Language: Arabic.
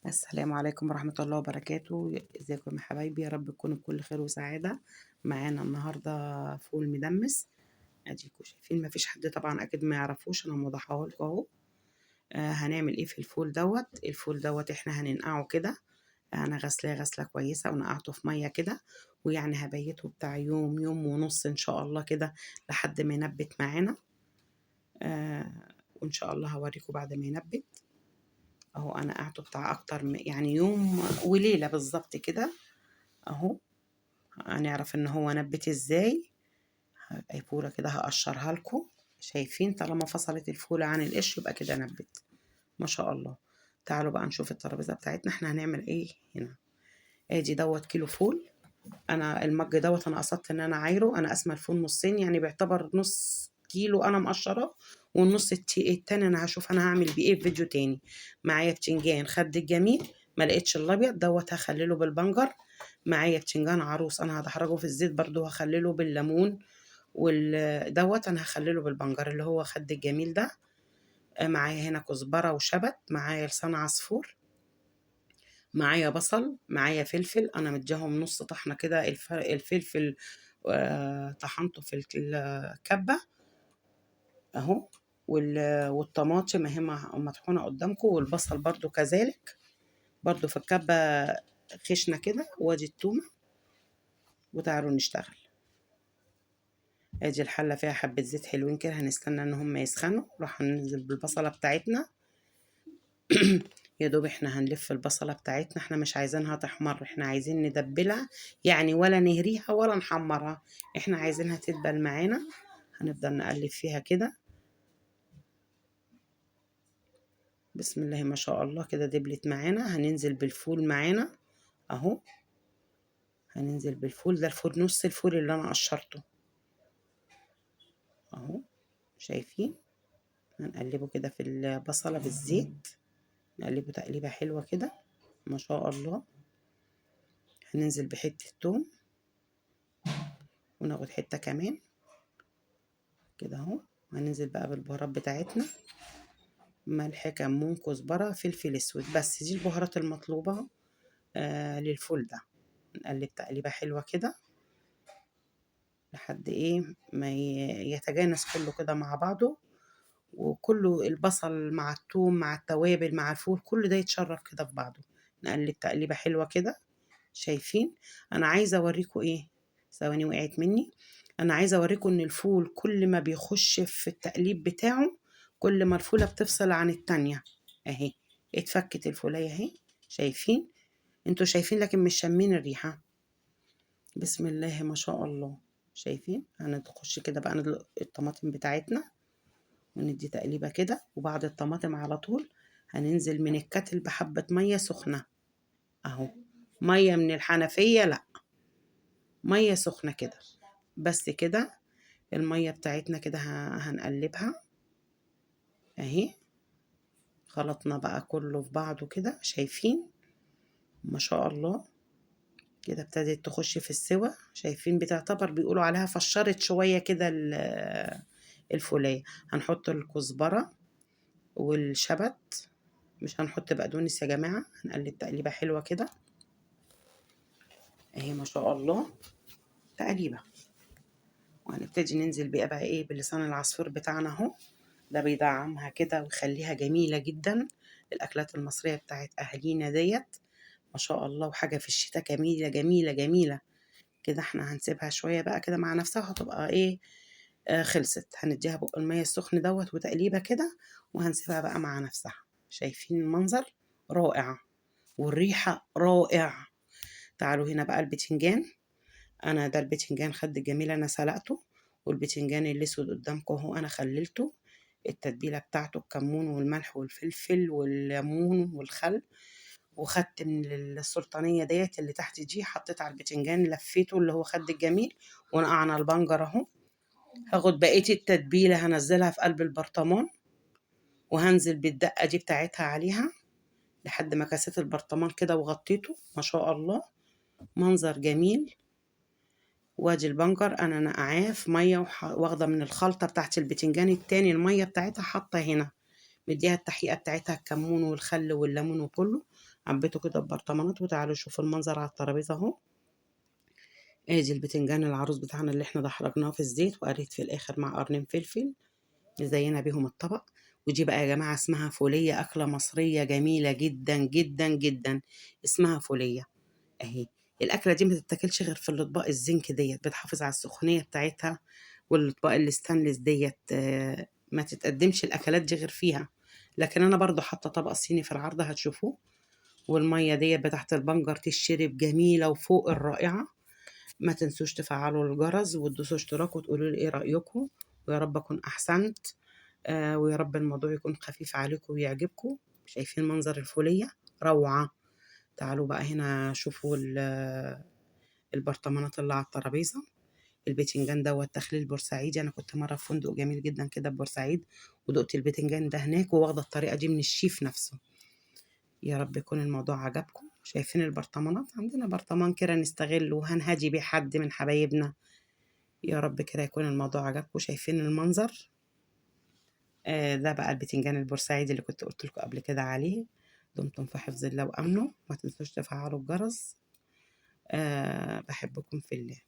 السلام عليكم ورحمة الله وبركاته. ازيكم يا حبايبي؟ يا رب تكونوا بكل خير وسعادة. معانا النهاردة فول مدمس. اديكوا شايفين، مفيش حد طبعا اكيد ما يعرفوش، انا موضحه لكم اهو. هنعمل ايه في الفول دوت؟ الفول دوت احنا هننقعه كده. انا غسلاه غسلة كويسة ونقعته في مية كده، ويعني هبيته بتاع يوم يوم ونص ان شاء الله كده لحد ما ينبت معانا. آه وان شاء الله هوريكم بعد ما ينبت. اهو انا قعدته بتاع اكتر يعني يوم وليلة بالظبط كده اهو. هنعرف ان هو نبت ازاي. الفولة كده هقشرها لكم. شايفين طالما فصلت الفولة عن القش يبقى كده نبت ما شاء الله. تعالوا بقى نشوف الترابيزة بتاعتنا احنا هنعمل ايه هنا. ادي دوت كيلو فول. انا المج دوت انا قصدت ان انا عايره، انا قسمه الفول نصين يعني بيعتبر نص كيلو انا مقشراه، والنص التاني انا هشوف انا هعمل بيه ايه في فيديو تاني. معايا بتنجان خد الجميل، ما لقيتش الابيض دوت هخلله بالبنجر. معايا بتنجان عروس انا هدحرجه في الزيت برضو هخلله بالليمون، والدوت انا هخلله بالبنجر اللي هو خد الجميل ده. معايا هنا كزبره وشبت، معايا لسان عصفور، معايا بصل، معايا فلفل انا مديهم نص طحنه كده. الفلفل طحنته في الكبه اهو. والطماطم اهي مطحونه قدامكم، والبصل برضو كذلك برضو في الكبه خشنه كده. وادي التومه، وتعالوا نشتغل. ادي الحله فيها حبه زيت حلوين كده، هنستنى ان هم يسخنوا. راح ننزل بالبصله بتاعتنا. يا دوب احنا هنلف البصلة بتاعتنا، احنا مش عايزينها تحمر، احنا عايزين ندبلها يعني، ولا نهريها ولا نحمرها، احنا عايزينها تدبل معانا. هنفضل نقلب فيها كده. بسم الله ما شاء الله كده دبلت معانا. هننزل بالفول معانا اهو. هننزل بالفول ده، الفول نص الفول اللي انا قشرته اهو. شايفين؟ هنقلبه كده في البصلة بالزيت، نقلبه تقليبة حلوة كده ما شاء الله. هننزل بحتة توم، وناخد حتة كمان كده اهو. هننزل بقى بالبهارات بتاعتنا، ملح كمون كزبرة فلفل اسود، بس دي البهارات المطلوبة للفول ده. نقلب تقليبة حلوة كده لحد ايه ما يتجانس كله كده مع بعضه، وكله البصل مع الثوم مع التوابل مع الفول كل ده يتشرب كده في بعضه. نقلب تقليبة حلوة كده. شايفين؟ انا عايزة اوريكم ايه، ثواني وقعت مني. انا عايزة اوريكم ان الفول كل ما بيخش في التقليب بتاعه كل ما الفولة بتفصل عن التانية اهي. اتفكت الفولية اهي. شايفين؟ انتوا شايفين لكن مش شامين الريحة. بسم الله ما شاء الله. شايفين؟ هنخش كده بقى ندلق الطماطم بتاعتنا وندي تقليبة كده، وبعد الطماطم على طول هننزل من الكتل بحبة مية سخنة اهو. مية من الحنفية لا، مية سخنة كده بس كده. المية بتاعتنا كده هنقلبها اهي. خلطنا بقى كله في بعضه كده. شايفين؟ ما شاء الله كده ابتدت تخش في السوا. شايفين؟ بتعتبر بيقولوا عليها فشرت شوية كده الفولية. هنحط الكزبرة والشبت، مش هنحط بقدونس يا جماعة. هنقلب تقليبة حلوة كده اهي ما شاء الله تقليبة. وهنبتدي ننزل بقى ايه بلسان العصفور بتاعنا اهو. ده بيدعمها كده ويخليها جميلة جدا. الأكلات المصرية بتاعت أهالينا ديت ما شاء الله، وحاجة في الشتاء جميلة جميلة جميلة كده. احنا هنسيبها شوية بقى كده مع نفسها، هتبقى ايه خلصت. هنديها بق المية السخن دوت وتقليبة كده، وهنسيبها بقى مع نفسها. شايفين المنظر؟ رائع والريحة رائع. تعالوا هنا بقى البتنجان. انا ده البتنجان خد الجميل انا سلقته، والبتنجان الاسود قدامكم اهو انا خللته. التتبيله بتاعته الكمون والملح والفلفل والليمون والخل. وخدت من السلطانيه ديت اللي تحت دي، حطيت على البتنجان لفيته اللي هو خد الجميل، ونقعنا البنجر اهو. هاخد بقيه التتبيله هنزلها في قلب البرطمان، وهنزل بالدقه دي بتاعتها عليها لحد ما كسيت البرطمان كده وغطيته ما شاء الله. منظر جميل. وادي البنجر انا نقعاه في ميه واخده من الخلطه بتاعت البتنجان التاني الميه بتاعتها حاطه هنا. مديها التحقيقة بتاعتها الكمون والخل والليمون وكله، عبيته كده ببرطمانات. وتعالوا شوفوا المنظر على الترابيزة اهو. ادي البتنجان العروس بتاعنا اللي احنا دحرجناه في الزيت، وقريت في الاخر مع قرنين فلفل نزينها بيهم الطبق. ودي بقى يا جماعة اسمها فولية، أكلة مصرية جميلة جدا جدا جدا، اسمها فولية اهي. الأكلة دي ما تتاكلش غير في الأطباق الزنك ديت، بتحافظ على السخونية بتاعتها. والأطباق الستانلس ديت ما تتقدمش الأكلات دي غير فيها. لكن أنا برضو حاطة طبق صيني في العرض هتشوفوه. والمية ديت بتاعت البنجر تشرب جميلة وفوق الرائعة. ما تنسوش تفعلوا الجرس وتدوسوا اشتراك وتقولوا لي ايه رأيكم. ويا رب أكون أحسنت. ويا رب الموضوع يكون خفيف عليكم ويعجبكم. شايفين منظر الفولية؟ روعة. تعالوا بقى هنا شوفوا البرطمانات اللي على الترابيزة. البتنجان دوت تخليل بورسعيدي، أنا كنت مرة في فندق جميل جدا كده في بورسعيد، ودقت البتنجان ده هناك، وواخدة الطريقة دي من الشيف نفسه. يا رب يكون الموضوع عجبكم. شايفين البرطمانات؟ عندنا برطمان كده نستغله وهنهدي بيه حد من حبايبنا. يا رب كده يكون الموضوع عجبكم. شايفين المنظر؟ ده بقى البتنجان البورسعيدي اللي كنت قلت لكم قبل كده عليه. دمتم في حفظ الله وأمنه. ما تنسوش تفعلوا الجرس. بحبكم في الله.